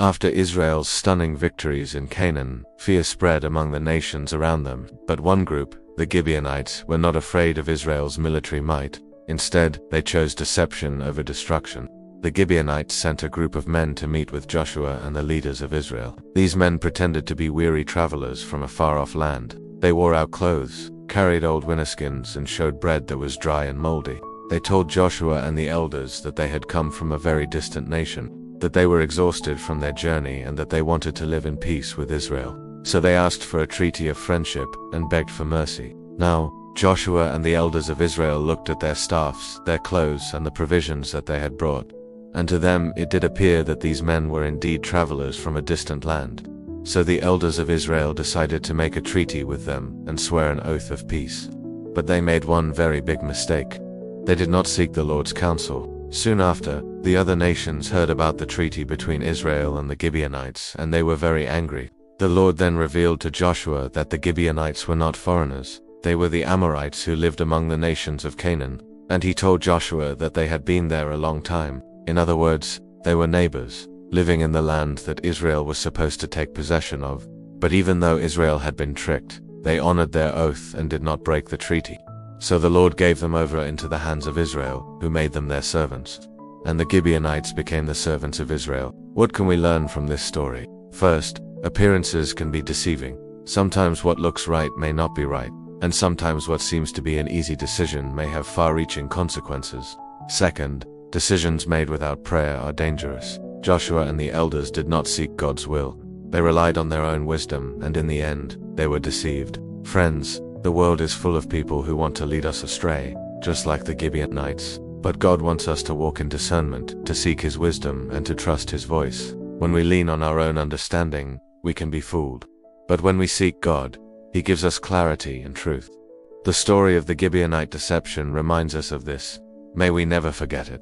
After Israel's stunning victories in Canaan, fear spread among the nations around them, but one group, the Gibeonites, were not afraid of Israel's military might. Instead, they chose deception over destruction. The Gibeonites sent a group of men to meet with Joshua and the leaders of Israel. These men pretended to be weary travelers from a far-off land. They wore out clothes, carried old wineskins, and showed bread that was dry and moldy. They told Joshua and the elders that they had come from a very distant nation, that they were exhausted from their journey, and that they wanted to live in peace with Israel. So they asked for a treaty of friendship and begged for mercy. Now, Joshua and the elders of Israel looked at their staffs, their clothes, and the provisions that they had brought. And to them it did appear that these men were indeed travelers from a distant land. So the elders of Israel decided to make a treaty with them and swear an oath of peace. But they made one very big mistake. They did not seek the Lord's counsel. Soon after, the other nations heard about the treaty between Israel and the Gibeonites, and they were very angry. The Lord then revealed to Joshua that the Gibeonites were not foreigners. They were the Amorites who lived among the nations of Canaan. And he told Joshua that they had been there a long time. In other words, they were neighbors, living in the land that Israel was supposed to take possession of. But even though Israel had been tricked, they honored their oath and did not break the treaty. So the Lord gave them over into the hands of Israel, who made them their servants. And the Gibeonites became the servants of Israel. What can we learn from this story? First, appearances can be deceiving. Sometimes what looks right may not be right, and sometimes what seems to be an easy decision may have far-reaching consequences. Second, decisions made without prayer are dangerous. Joshua and the elders did not seek God's will. They relied on their own wisdom, and in the end, they were deceived. Friends, the world is full of people who want to lead us astray, just like the Gibeonites. But God wants us to walk in discernment, to seek His wisdom, and to trust His voice. When we lean on our own understanding, we can be fooled. But when we seek God, He gives us clarity and truth. The story of the Gibeonite deception reminds us of this. May we never forget it.